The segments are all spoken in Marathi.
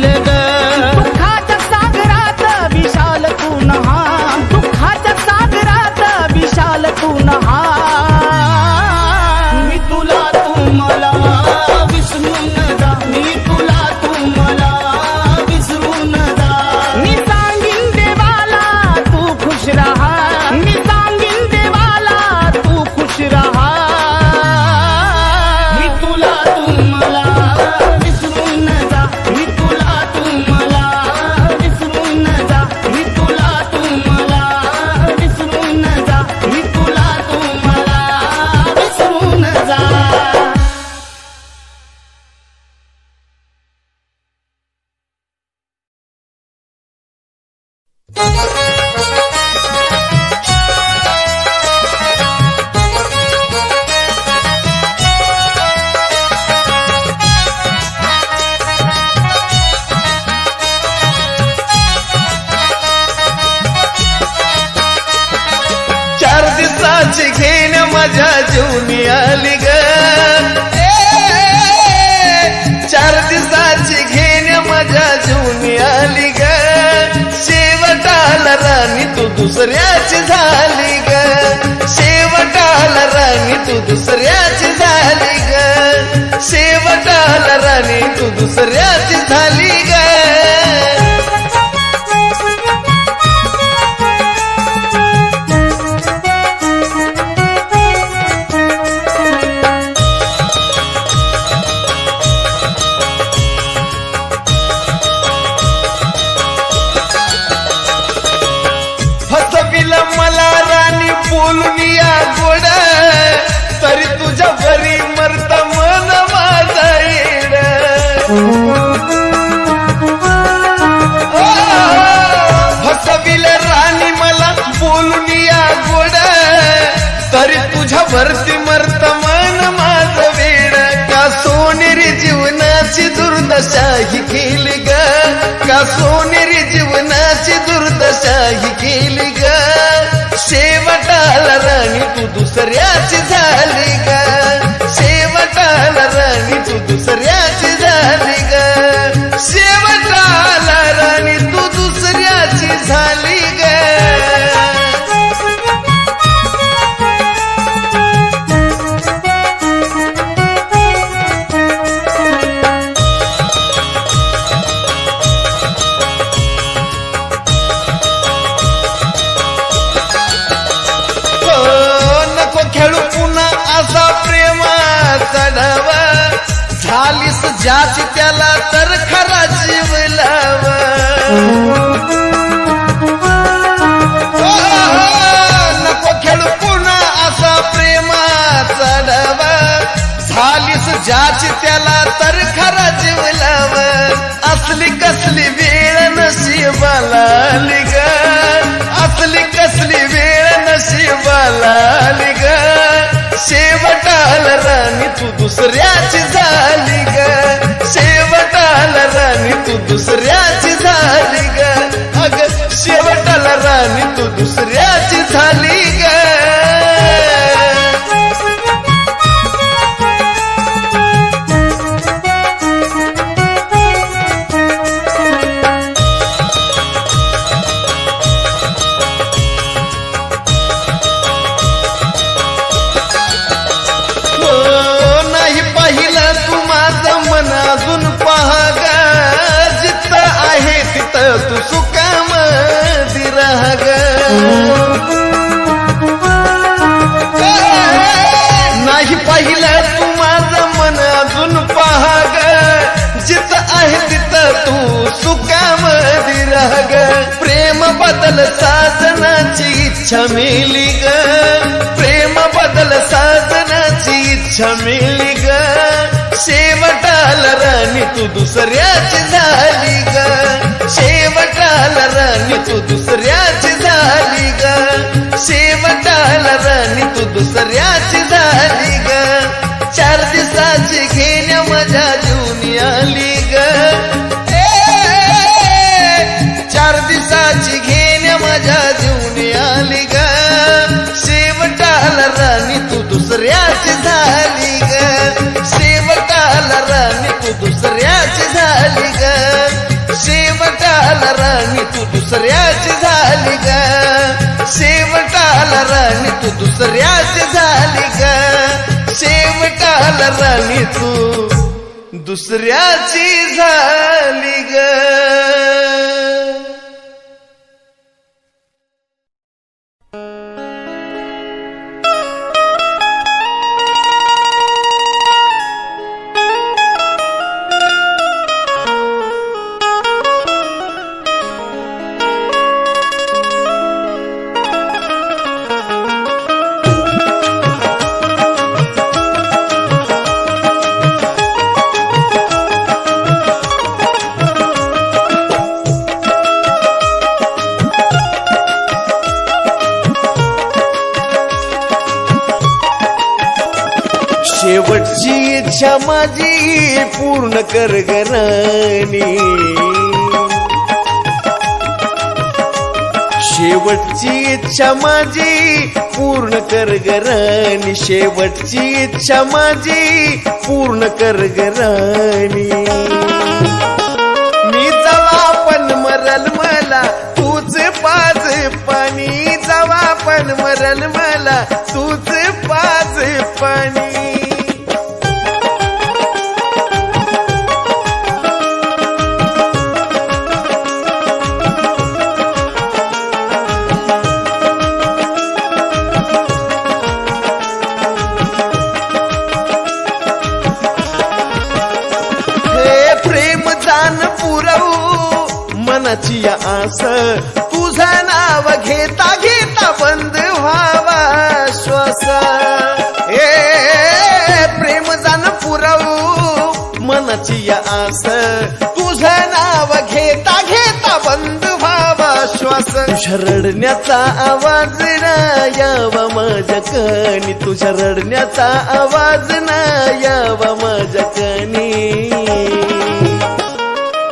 घेईल ग दुःखाच्या सागरात विशाल तू नहा दुःखाच्या सागरात विशाल तू नहा मी तुला तू मला विसरून जा मी तुला तू मला विसरून जा मी सांगीन देवाला तू खुश रहा मी सांगीन देवाला तू खुश रहा मी तुला तू मला विसरून जा मी तुला तू मला विसरून जा मी तुला तू मला विसरून जा मी तुला तू मला विसरून जा चार दिवसाची घेण माझ्या जीवनी आली ग चार दिवसाची घेण माझ्या जीवनी आली ग शेवटाला राणी तू दुसऱ्याची झाली ग शेवटाला राणी तू दुसऱ्याची झाली ग शेवटाला राणी तू दुसऱ्याची झाली ग फसविलं मला राणी बोलून या गोड तरी तुझ्या घरी मरत मन माझा येड फसविलं राणी मला बोलून या गोड तरी तुझ्या भरती मरत मन माझं वेड का सोनेरी जीवनाची दुर्दशा ही केली ग का सोनेरी जीवनाची दुर्दशा ही केली ग शेवटाला राणी तू दुसऱ्याची झाली ग शेवटाला राणी तू दुसऱ्याची झाली ग शेवटाला राणी तू दुसऱ्याची झाली ग झालीस ज्याची त्याला तर खरा जीव लाव नको खेळू पुन्हा असा प्रेमाचा डावा झालीस ज्याची त्याला तर खरा जीव लाव असली कसली वेळ नशिबाला आली ग असली कसली वेळ नशिबाला आली ग शेवटाला राणी तू दुसऱ्याची झाली ग शेवटाला राणी तू दुसऱ्याची झाली ग अग शेवटाला राणी तू दुसऱ्याची झाली ग तू सुखामधी राहा ग नाही पाहिलं तू माझं मन अजून पहा ग जिथं आहे तिथं तू सुखामधी राहा ग प्रेम बदल साजनाची इच्छा मिली ग प्रेम बदल साजनाची इच्छा मिली ग शेवटाला राणी तू दुसऱ्याची झाली ग शेवटाला राणी तू दुसऱ्याची झाली ग शेवटाला राणी तू दुसऱ्याची झाली ग चार दिवसाची घेण्या माझ्या जीवनी आली ग चार दिवसाची घेण्या माझ्या जीवनी आली ग शेवटाला राणी तू दुसऱ्याची झाली ग शेवटाला राणी तू दुसऱ्याची झाली ग राणी तू दुसऱ्याची झाली ग, शेवटाला राणी तू दुसऱ्याची झाली ग, शेवटाला राणी तू दुसऱ्याची झाली ग. शेवटची इच्छा माझी पूर्ण कर ग राणी, शेवटची इच्छा माझी पूर्ण कर ग राणी, शेवटची इच्छा माझी पूर्ण कर ग राणी. मी जवा पण मरल मला तूच पाज पाणी, जवा पण मरल मला तूच पाज पाणी. मनाची आस तुझं नाव घेता घेता बंद व्हावा श्वास, प्रेम जाण पुरवू मनाची आस तुझं नाव घेता घेता बंद व्हावा श्वास. तुझ्या रडण्याचा आवाज ना यावा माझ्या कानी, तुझ्या रडण्याचा आवाज ना यावा माझ्या कानी.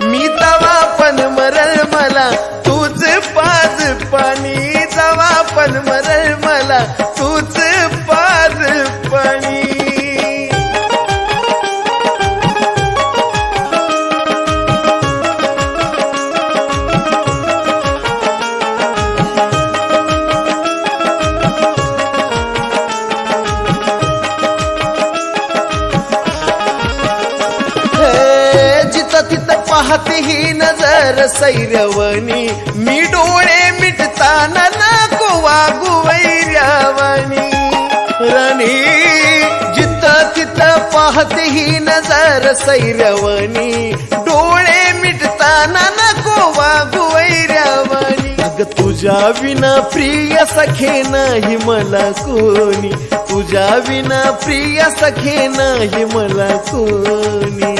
मी तवा पण मरल मला तूच पाज पाणी, जवा पण मरल मला तूच पाज पाणी. पाहते ही नजर सैरवणी, मी डोळे मिटताना नको वागू वैर्यावानी. राणी जिथं तिथं पाहते ही नजर सैरवणी, डोळे मिटताना नको वागू वैर्यावानी. अग तुझ्या विना प्रिय सखे नाही मला कोणी, तुझ्या विना प्रिय सखे नाही मला कोणी.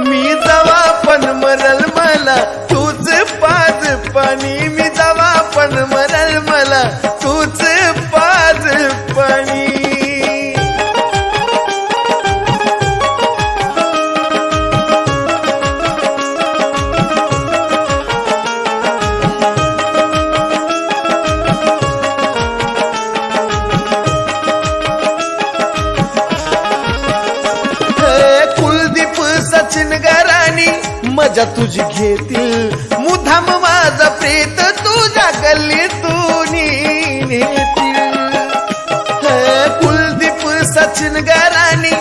मी जवा पण मरल मला तूच पाज पाणी, मी जवा पण मरल मला तूच पाज पाणी. मजा तुझी घेतील मुधाम माझा प्रेत तुझ्या गल्लीतून नेतील. कुलदीप सचिन गाराणी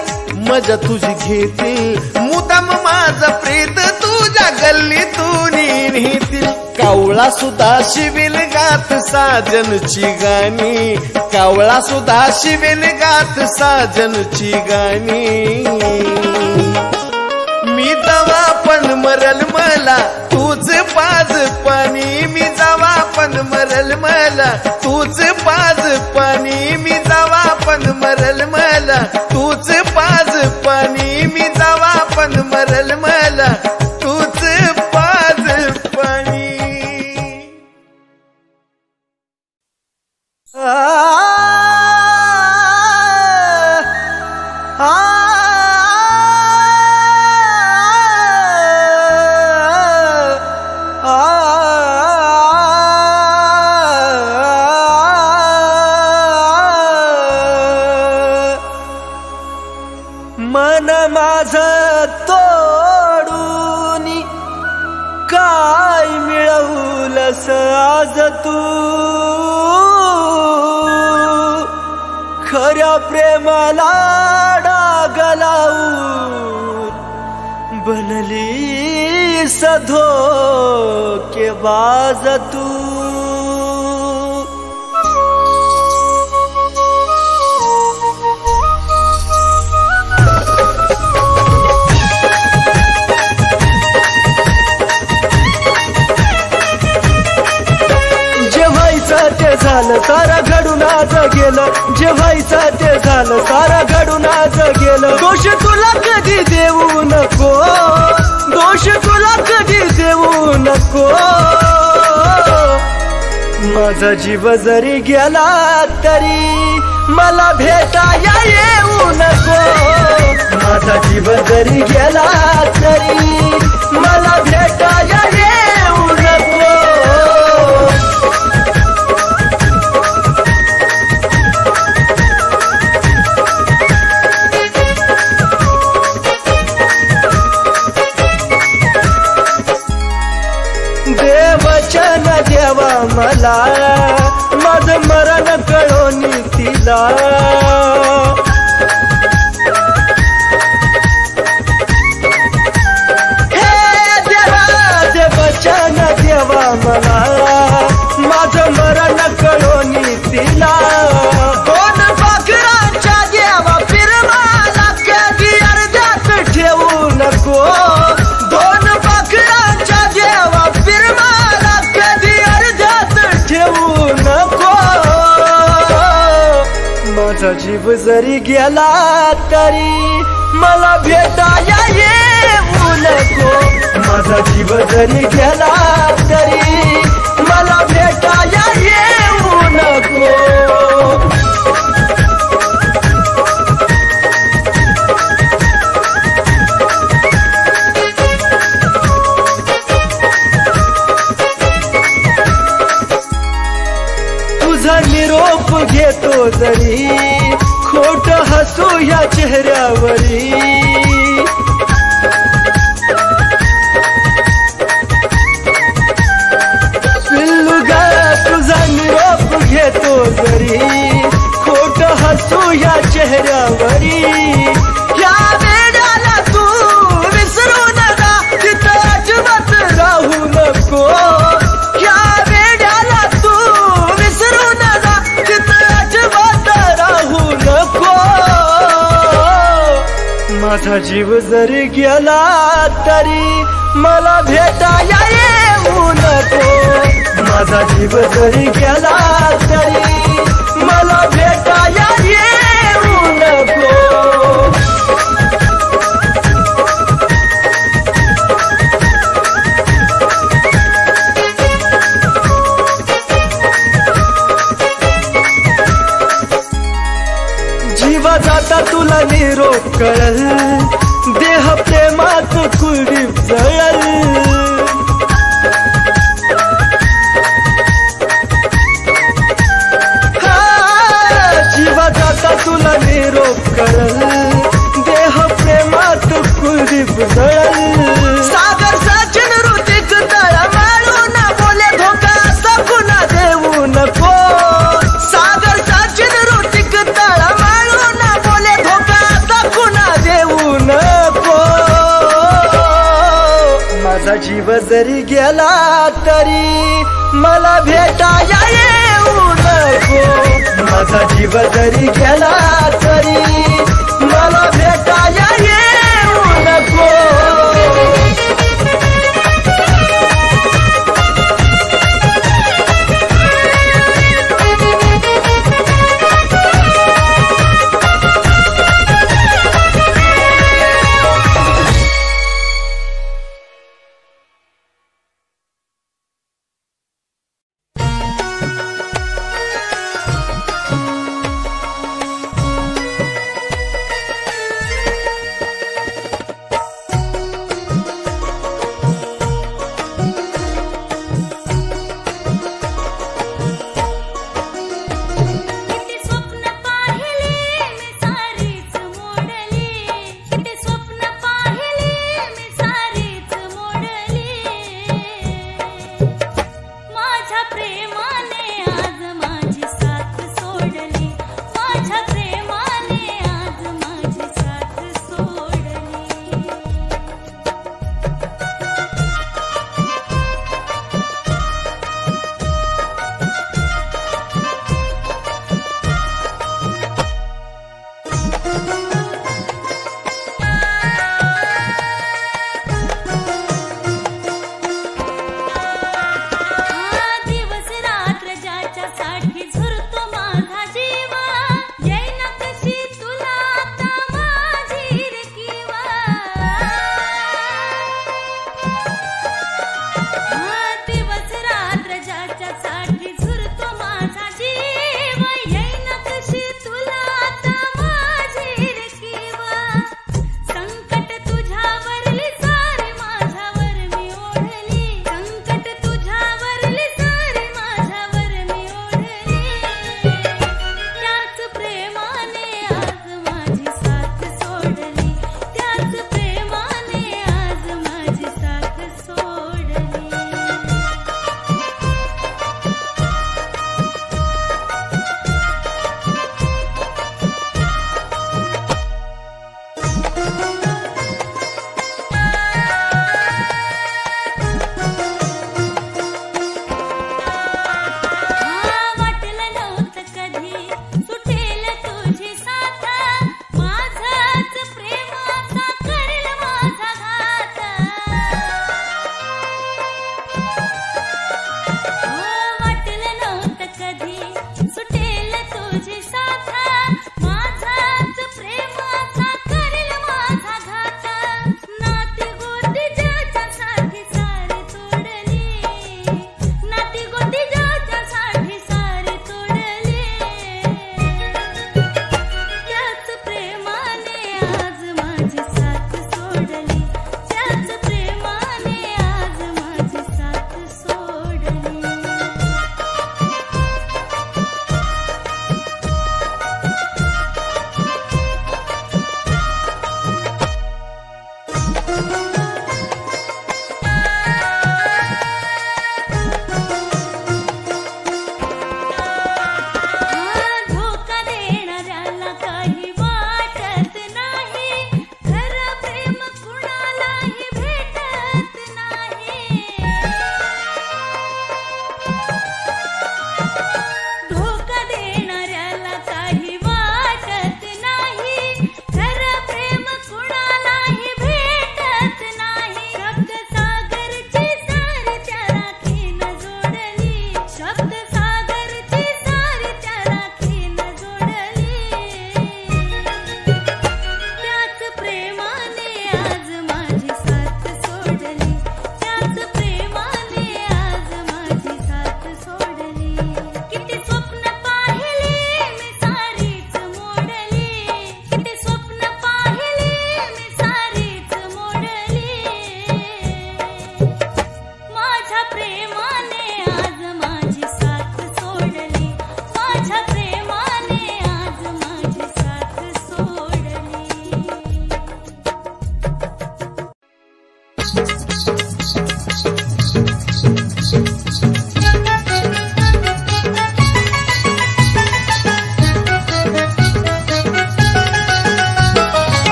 मजा तुझी घेतील मुधाम माझा प्रेत तुझ्या गल्लीतून नेतील. कावळा सुद्धा शिवेल गात साजनची गाणी, कावळा सुद्धा शिवेल गात साजनची गाणी. मी जवा पण मरल मला तूच पाज पाणी, मी जवा पण मरल मला तूच पाज पाणी, मी जवा पण मरल मला तूच पाज पाणी, मी जवा पण मरल मला तूच पाज पाणी. मन माझ तोडून आवडस आज तू खऱ्या प्रेमाला डाग लावून बनली धोकेबाज तू ते झालं सारा घडून आज गेलं जे व्हायचं ते झालं सारा घडून आज गेलं दोष तुला कधी देऊ नको दोष तुला कधी देऊ नको माझा जीव जरी गेला तरी मला भेटाया येऊ नको माझा जीव जरी गेला तरी मला भेटाया येऊ नको देवचन देवा मला माझं मरण कळोनी तिला हे देवा देवचन देवा मला माझं मरण कळोनी तिला दोन पाखरांच्या देवा फिरवाला कधी अर्ध्यात ठेवू नको दोन पाखरांच्या देवा फिरवाला कधी अर्ध्यात ठेवू नको माझा जीव जरी गेला तरी मला भेटाया येऊ नको माझा जीव जरी गेला तरी मला भेटाया येऊ नको तुझा निरोप घेतो जरी खोट हसू या चेहऱ्यावरी पिल्लू ग तुझा निरोप घेतो जरी खोट हसू या चेहऱ्यावरी या वेळाला तू विसरू नका तिथं अजिबात राहू नको या वेळाला तू विसरू नका तिथं अजिबात राहू नको माझा जीव जरी गेला तरी मला भेटाया येऊ नको माझा जीव जरी गेला तरी मला भेटाया येऊ नको जीवा जाता तुला निरोप कळल देह प्रेमात कुडीप जळल जीवा जाता तुला निरोप कळल देह प्रेमात कुडीप जळल सागर सचिन ऋतिक तळ मारून बोले धोका सकुना देऊ नको सागर सचिन ऋतिक तळ मारून बोले धोका सकुना देऊ नको माझा जीव जरी गेला तरी मला भेटाया येऊ नको माझा जीव जरी गेला तरी मला भेटाया येऊ नको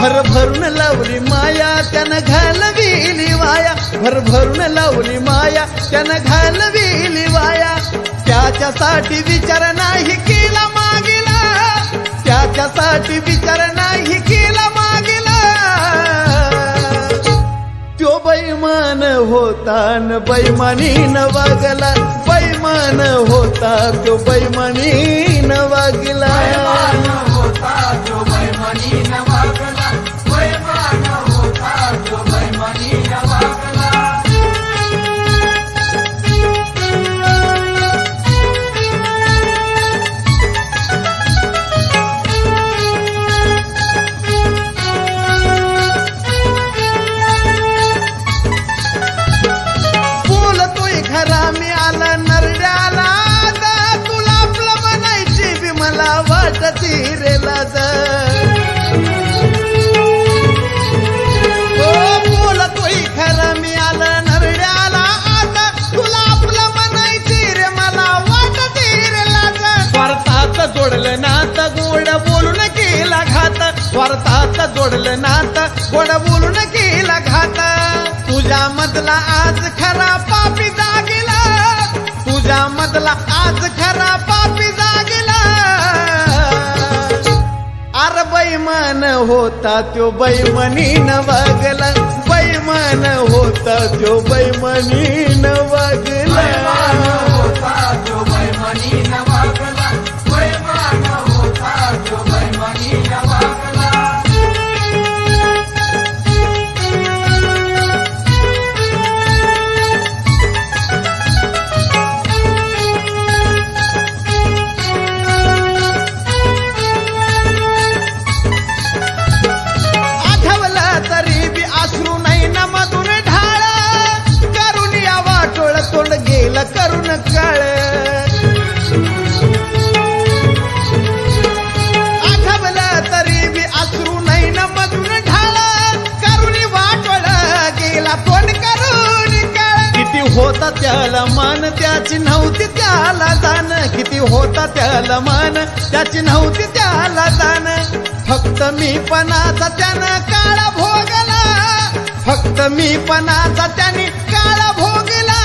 भरभरून लावली माया त्यानं घालविली वाया, भरभरून लावली माया त्यानं घालविली वाया. त्याच्यासाठी विचार नाही केला मागिला, त्याच्यासाठी विचार नाही केला मागिला. त्यो बैमान होता न बैमानीन वागला, बैमान होता त्यो बैमानीन वागला. बोलतोय खरा मी आला नरड्याला आता, तुला आपलं म्हणायची रे मला वाटते रे लाज. स्वार्थात जोडलं नात गोड बोलून केला घात, स्वार्थात जोडलं नात गोड बोलून केला घात. तुझ्या मधला आज खरा पापी जागेला, तुझ्या मधला आज खरा पापी जागेला. अरे बैमान होता त्यो बैमानीन वागला, बैमान होता त्यो बैमानीन वागला. करून काळ आठवलं तरी बी अश्रू नाही न मधून ढाळ, करून वाटोळ गेला तोंड करून काळ. किती होता त्याला मान त्याची नव्हती त्याला जाण, किती होता त्याला मान त्याची नव्हती त्याला जाण. फक्त मी पणाचा त्यानं काळा भोगला, फक्त मी पणाचा त्याने काळा भोगला.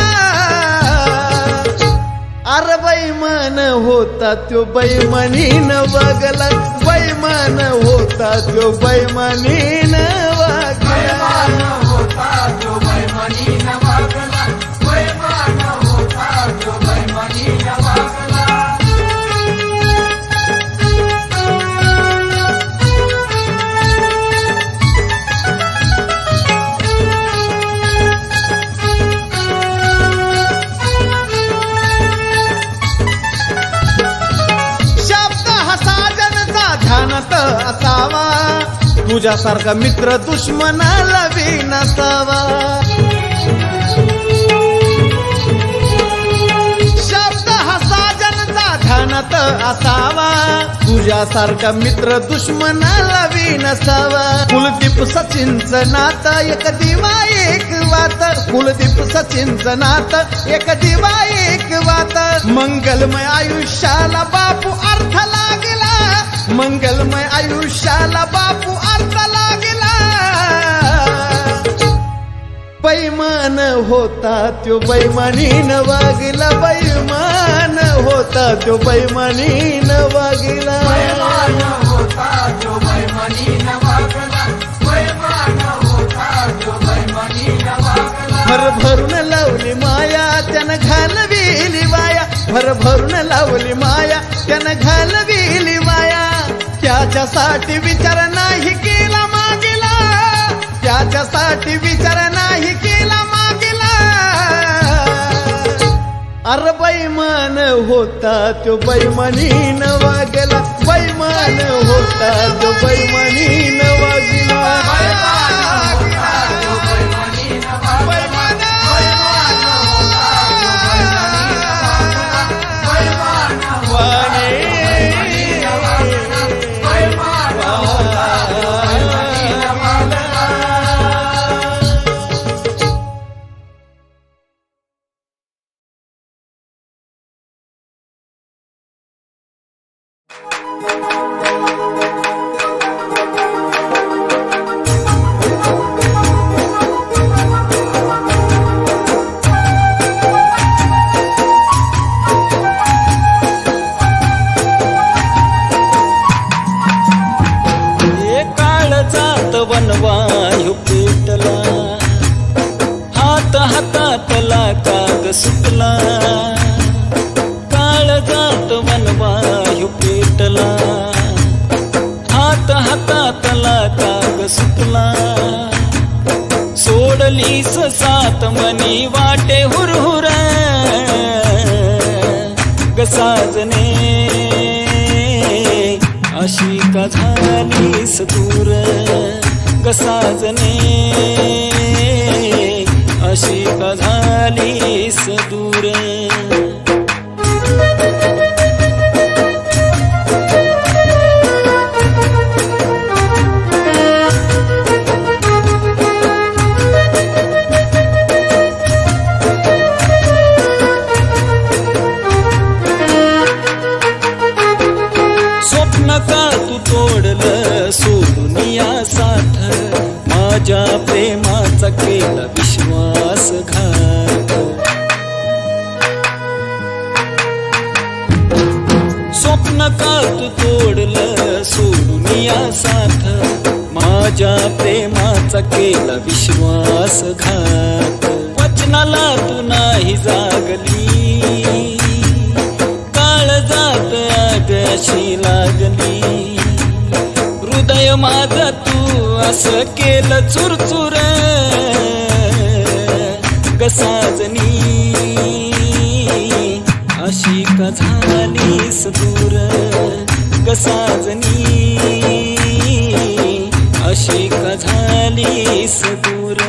अरे बैमान होता त्यो बैमानीन वागला, बैमान होता त्यो बैमानीन वागला. असावा तुझ्यासारखा मित्र दुश्मनाला बी नसावा. शब्द हा साजनचा ध्यानात असावा, तुझ्यासारखा मित्र दुश्मनाला बी नसावा. कुलदीप सचिनचं नातं एक दिवा एक वात, कुलदीप सचिनचं नातं एक दिवा एक वात. मंगलमय आयुष्याला बापू अर्थ लागला, मंगलमय आयुष्याला बापू अर्थ लागला. बैमान होता त्यो बैमानीन वागला, बैमान होता त्यो बैमानीन वागला. भरभरून लावली माया त्यानं घालविली वाया, भरभरून लावली माया त्यानं घालविली वाया. त्याच्यासाठी विचार नाही केला मागिला, त्याच्यासाठी विचार नाही केला मागिला. अरे बैमान होता त्यो बैमानीन वागला, बैमान होता त्यो बैमानीन वागला. साथ मनी वाटे हुरहुर ग साजने अशी का झालीस दूर ग साजने अशी का झालीस दूर सोडून या साथ माझ्या प्रेमाचा केला विश्वासघात स्वप्न का तू तोडलं सोडून या साथ माझ्या प्रेमाचा केला विश्वासघात वचनाला तू नाही जागली काळजात आग अशी लागली हृदय माझा तू असं केलं चुरचुर ग साजनी अशी का झालीस दूर ग साजनी अशी का झालीस दूर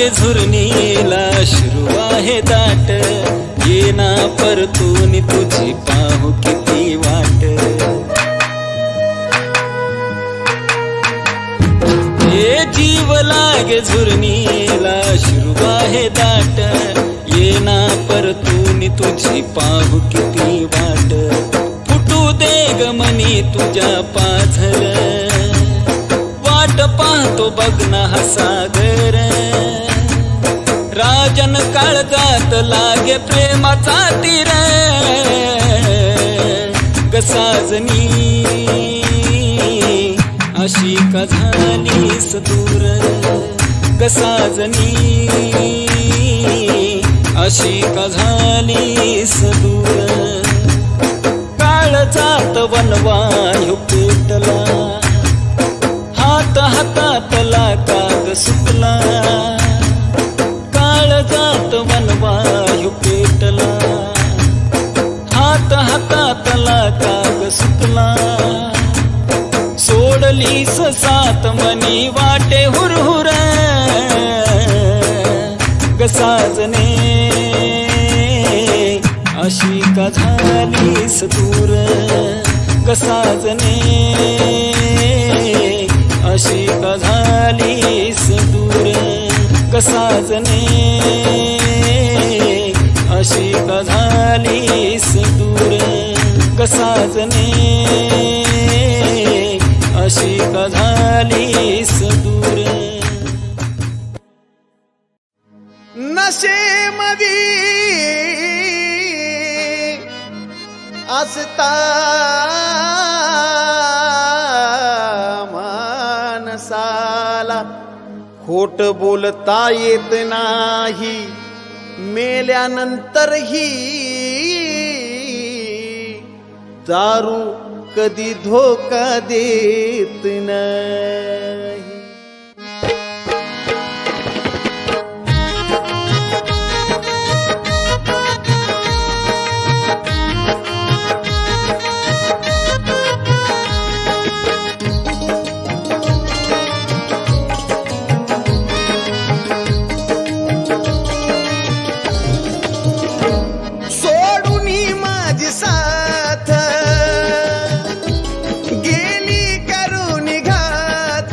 झुरणीला अश्रू आहे दाट येना परतून तुझी पाहू किती वाट हे जीव लागे झुरणीला अश्रू आहे दाट येना परतून तुझी पाहू किती वाट फुटू दे ग मनी तुझ्या पाझर वाट पाहतो बघ ना हा सागर राजन काळजात लागे प्रेमाचा तीर ग साजनी अशी का झालीस दूर ग साजनी अशी का झालीस दूर काळजात वनवायू पेटला हात हातातला काग सुटला काळजात वनवायू पेटला हात हातातला काग सुटला सोडलीस सात मनी वाटे हुरहुर ग साजने अशी का झालीस दूर ग साजने अशी का झालीस दूर ग साजने अशी का झालीस दूर ग साजने अशी का झालीस दूर नशेमधी असता माणसाला खोट बोलता येत नाही मेल्यानंतरही दारू कधी धोका देत नाही गेली करून घात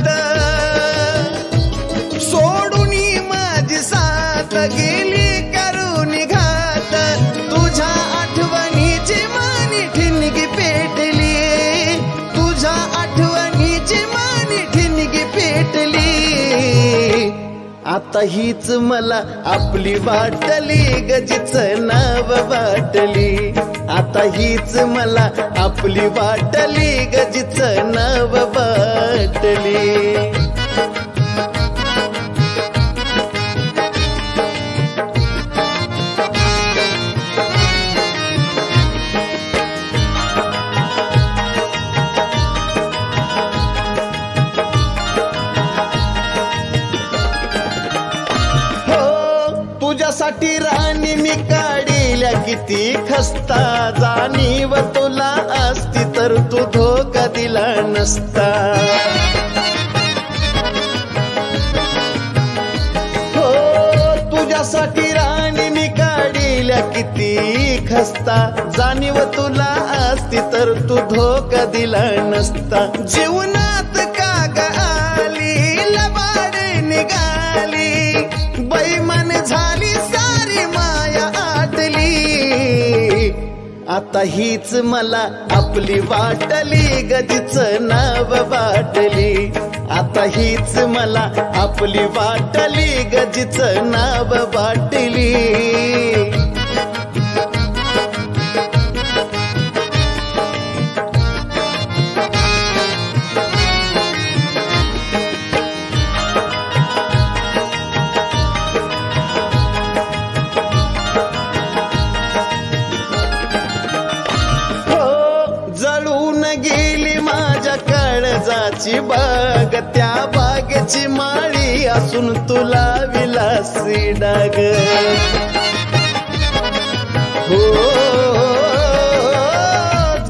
आता हीच मला आपली वाटली गजीचं नाव वाटली आता हीच मला आपली वाटली गजीचं नाव वाटली तुझ्यासाठी राणी मी काढील्या किती खस्ता जाणीव तुला असती तर तू धोका दिला नसता हो तुझ्यासाठी राणी मी काढील्या किती खस्ता जाणीव तुला असती तर तू धोका दिला नसता जीवनात का ग आली लबाड निघाली बैमान झाली सारी माया आटली आता हीच मला आपली वाटली गजीचं नाव वाटली आता हीच मला आपली वाटली गजीचं नाव वाटली काळजाची बाग त्या बागेची माळी असून तुला विलासी डाग हो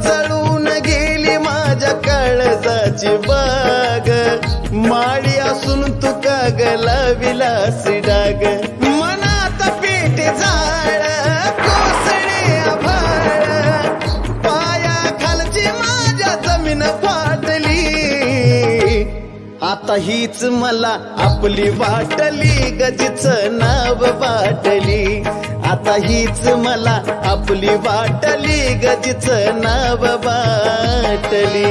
जळून गेली माझ्या काळजाची बाग माळी असून तू कागला विलासी डाग मनात पेट जाळ कोसळे आभाळ पाया खालची माझ्या जमीन आता हीच मला आपली वाटली गजीचं नाव वाटली आता हीच मला आपली वाटली गजीचं नाव वाटली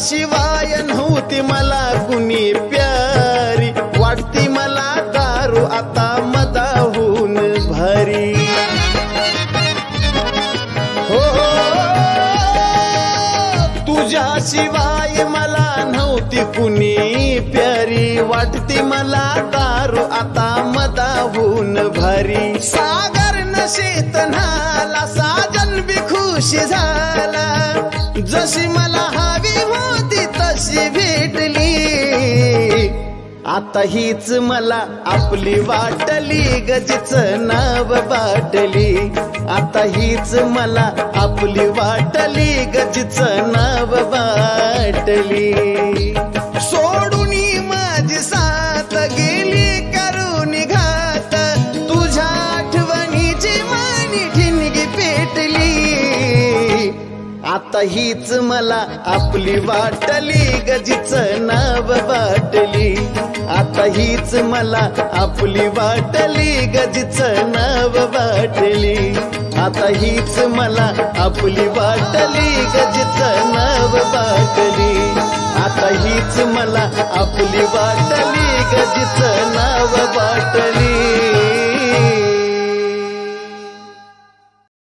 शिवाय नव्हती मला कुणी प्यारी वाटती मला दारू आता मदाहून भारी हो तुझ्याशिवाय मला नव्हती कुणी प्यारी वाटती मला दारू आता मदाहून भारी सागर नशेत न्हाला साजन बी खुश झाला जशी मला हवी होती तशी भेटली आता हीच मला आपली वाटली गजीचं नाव वाटली आता हीच मला आपली वाटली गजीचं नाव वाटली सोडून माझी साथ गेली करून घात तुझ्या आठवणीची मानी ठिणगी पेटली आता हीच मला आपली वाटली गजीचं नाव वाटली आता हीच मला आपली वाटली गजीचं नाव वाटली आता हीच मला आपली वाटली गजीचं नाव वाटली आता हीच मला आपली वाटली